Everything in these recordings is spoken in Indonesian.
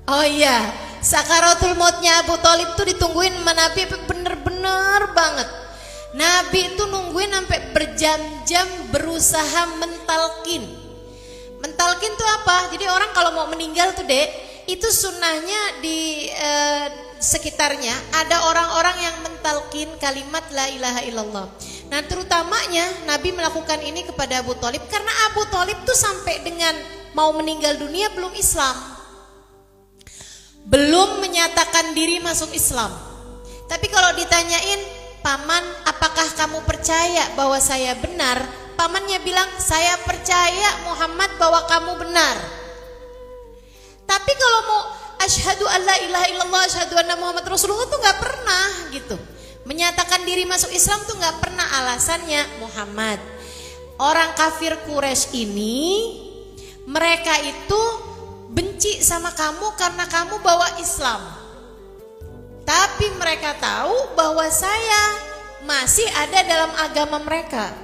Oh iya, sakaratul mautnya Abu Thalib tuh ditungguin sama Nabi bener-bener banget. Nabi itu nungguin sampai berjam-jam berusaha mentalkin. Mentalkin tuh apa? Jadi orang kalau mau meninggal tuh dek, itu sunnahnya di sekitarnya ada orang-orang yang mentalkin kalimat la ilaha illallah. Nah terutamanya Nabi melakukan ini kepada Abu Thalib karena Abu Thalib tuh sampai dengan mau meninggal dunia belum Islam, belum menyatakan diri masuk Islam. Tapi kalau ditanyain, paman apakah kamu percaya bahwa saya benar? Pamannya bilang, saya percaya Muhammad bahwa kamu benar. Tapi kalau mau asyhadu alla ilaha illallah asyhadu anna Muhammad Rasulullah tuh gak pernah gitu. Menyatakan diri masuk Islam tuh gak pernah, alasannya Muhammad. Orang kafir Quraisy ini, mereka itu benci sama kamu karena kamu bawa Islam. Tapi mereka tahu bahwa saya masih ada dalam agama mereka,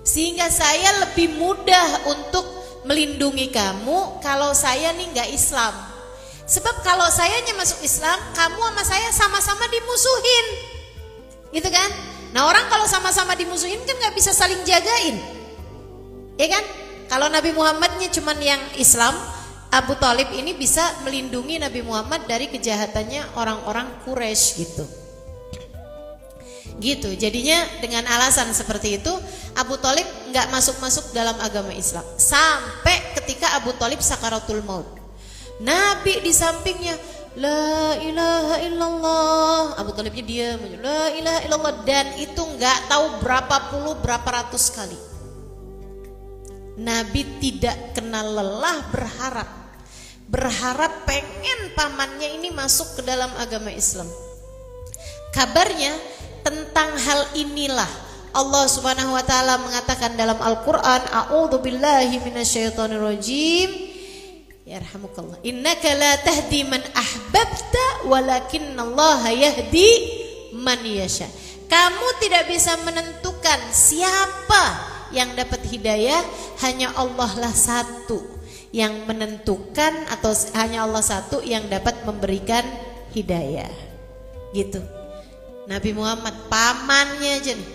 sehingga saya lebih mudah untuk melindungi kamu kalau saya nih gak Islam. Sebab kalau sayanya masuk Islam, kamu sama saya sama-sama dimusuhin, gitu kan? Nah orang kalau sama-sama dimusuhin kan gak bisa saling jagain, ya kan? Kalau Nabi Muhammadnya cuman yang Islam, Abu Thalib ini bisa melindungi Nabi Muhammad dari kejahatannya orang-orang Quraisy gitu. Gitu. Jadinya dengan alasan seperti itu Abu Thalib nggak masuk dalam agama Islam sampai ketika Abu Thalib sakaratul maut. Nabi di sampingnya la ilaha illallah. Abu Thalibnya diam, la ilaha illallah, dan itu nggak tahu berapa ratus kali. Nabi tidak kenal lelah berharap pengen pamannya ini masuk ke dalam agama Islam. Kabarnya tentang hal inilah Allah Subhanahu wa taala mengatakan dalam Al-Qur'an, a'udzubillahi minasyaitonirrajim. Yarhamukallah. Innaka la tahdi man ahbabta walakinallaha yahdi man yasha. Kamu tidak bisa menentukan siapa yang dapat hidayah, hanya Allah lah satu yang menentukan, atau hanya Allah satu yang dapat memberikan hidayah. Gitu. Nabi Muhammad pamannya aja nih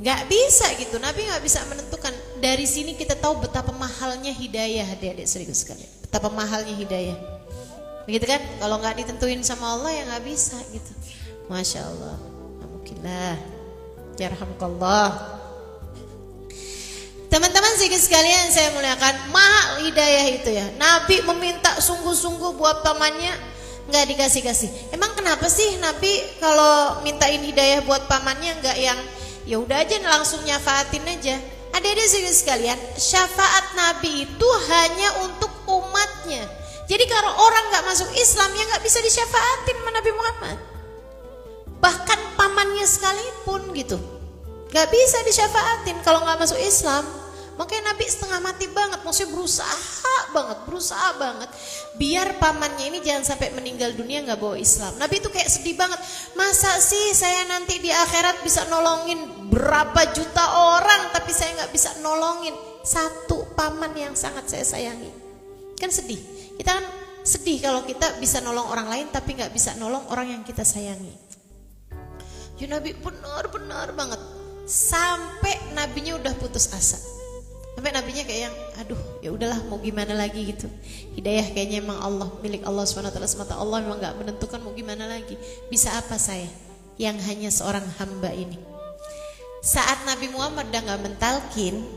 nggak bisa gitu, Nabi nggak bisa menentukan. Dari sini kita tahu betapa mahalnya hidayah, adik-adik serius sekali. Betapa mahalnya hidayah, begitu kan? Kalau nggak ditentuin sama Allah ya nggak bisa gitu. Masya Allah, alhamdulillah, yarhamukallah. Teman-teman sekalian saya muliakan, mahal hidayah itu ya. Nabi meminta sungguh-sungguh buat pamannya, nggak dikasih-kasih. Emang kenapa sih Nabi kalau mintain hidayah buat pamannya nggak yang ya udah aja langsung nyafaatin aja? Adik-adik sekalian, syafaat Nabi itu hanya untuk umatnya. Jadi kalau orang nggak masuk Islam ya nggak bisa disyafaatin sama Nabi Muhammad. Bahkan pamannya sekalipun gitu, nggak bisa disyafaatin kalau nggak masuk Islam. Makanya Nabi setengah mati banget, maksudnya berusaha banget biar pamannya ini jangan sampai meninggal dunia nggak bawa Islam. Nabi itu kayak sedih banget. Masa sih saya nanti di akhirat bisa nolongin berapa juta orang, tapi saya nggak bisa nolongin satu paman yang sangat saya sayangi. Kan sedih. Kita kan sedih kalau kita bisa nolong orang lain tapi nggak bisa nolong orang yang kita sayangi. Ya Nabi benar banget. Sampai nabinya udah putus asa. Sampai nabinya kayak yang aduh ya udahlah mau gimana lagi gitu. Hidayah kayaknya emang Allah, milik Allah SWT semata. Allah memang gak menentukan, mau gimana lagi. Bisa apa saya yang hanya seorang hamba ini. Saat Nabi Muhammad udah gak mentalkin,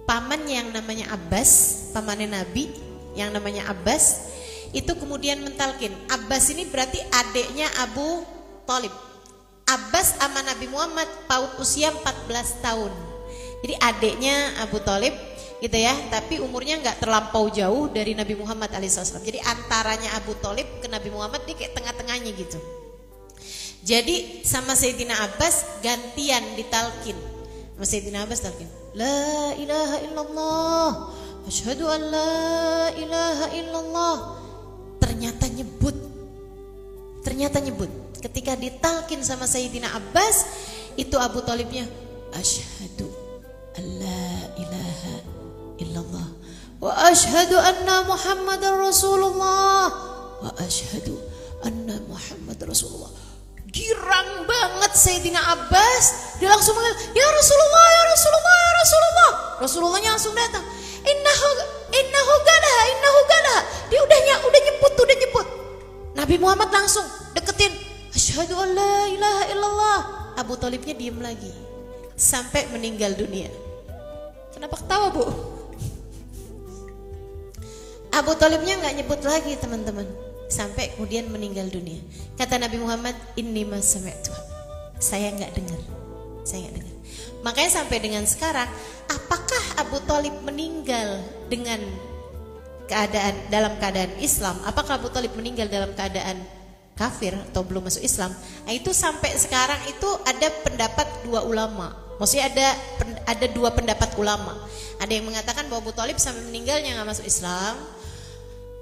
pamannya yang namanya Abbas, pamannya Nabi yang namanya Abbas, itu kemudian mentalkin. Abbas ini berarti adiknya Abu Thalib. Abbas sama Nabi Muhammad paut usia 14 tahun. Jadi adiknya Abu Thalib gitu ya, tapi umurnya nggak terlampau jauh dari Nabi Muhammad alaihissalam. Jadi antaranya Abu Thalib ke Nabi Muhammad dia kayak tengah-tengahnya gitu. Jadi sama Sayyidina Abbas gantian ditalkin. Sama Sayyidina Abbas talkin, la ilaha illallah, asyhadu an la ilaha illallah. Ternyata nyebut. Ketika ditalkin sama Sayyidina Abbas, itu Abu Thalibnya asyhadu alla ilaha illallah wa asyhadu anna Muhammadar Rasulullah, wa asyhadu anna Muhammadar Rasulullah. Girang banget Sayyidina Abbas, dia langsung manggil, ya Rasulullah, ya Rasulullah, ya Rasulullah. Rasulullahnya langsung datang. Innahu gadaha. Dia udah nyebut. Nabi Muhammad langsung deketin, asyhadu an la ilaha illallah. Abu Thalibnya diem lagi sampai meninggal dunia. Kenapa ketawa, Bu? Abu Thalibnya nggak nyebut lagi, teman-teman, sampai kemudian meninggal dunia. Kata Nabi Muhammad, inni ma sami'tu. Saya nggak dengar. Makanya sampai dengan sekarang, apakah Abu Thalib meninggal dalam keadaan Islam? Apakah Abu Thalib meninggal dalam keadaan kafir atau belum masuk Islam? Nah, itu sampai sekarang itu ada pendapat dua ulama. Maksudnya ada dua pendapat ulama. Ada yang mengatakan bahwa Abu Thalib sampai meninggalnya nggak masuk Islam.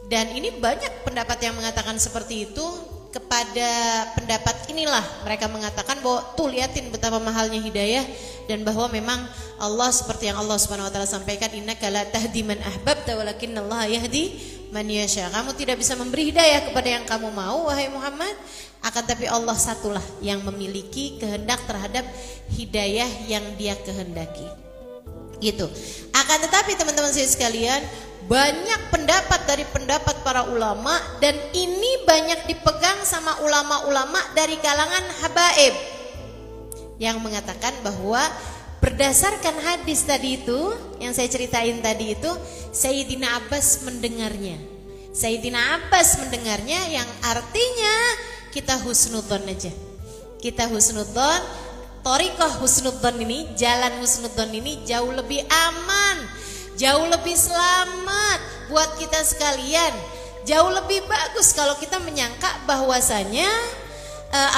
Dan ini banyak pendapat yang mengatakan seperti itu. Kepada pendapat inilah mereka mengatakan bahwa tuh liatin betapa mahalnya hidayah, dan bahwa memang Allah seperti yang Allah Subhanahu wa taala sampaikan, innaka la tahdi man ahbabta walakinallaha yahdi man yasha. Kamu tidak bisa memberi hidayah kepada yang kamu mau, wahai Muhammad, akan tapi Allah satulah yang memiliki kehendak terhadap hidayah yang Dia kehendaki. Gitu. Akan tetapi teman-teman saya sekalian, banyak pendapat dari pendapat para ulama, dan ini banyak dipegang sama ulama-ulama dari kalangan habaib yang mengatakan bahwa berdasarkan hadis tadi itu yang saya ceritain tadi itu, Sayyidina Abbas mendengarnya. Yang artinya kita husnudzon aja. Kita husnudzon, thariqah husnudzon ini, jalan husnudzon ini jauh lebih aman, jauh lebih selamat buat kita sekalian. Jauh lebih bagus kalau kita menyangka bahwasanya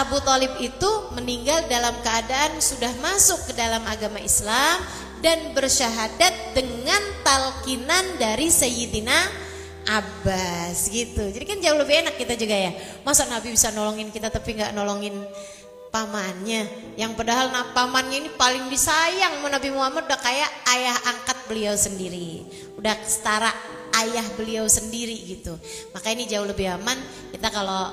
Abu Thalib itu meninggal dalam keadaan sudah masuk ke dalam agama Islam dan bersyahadat dengan talkinan dari Sayyidina Abbas gitu. Jadi kan jauh lebih enak kita juga ya. Masa Nabi bisa nolongin kita tapi gak nolongin pamannya, yang padahal pamannya ini paling disayang sama Nabi Muhammad, udah kayak ayah angkat beliau sendiri, udah setara ayah beliau sendiri gitu. Maka ini jauh lebih aman kita kalau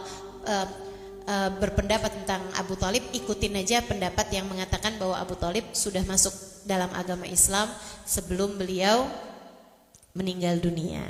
berpendapat tentang Abu Thalib, ikutin aja pendapat yang mengatakan bahwa Abu Thalib sudah masuk dalam agama Islam sebelum beliau meninggal dunia.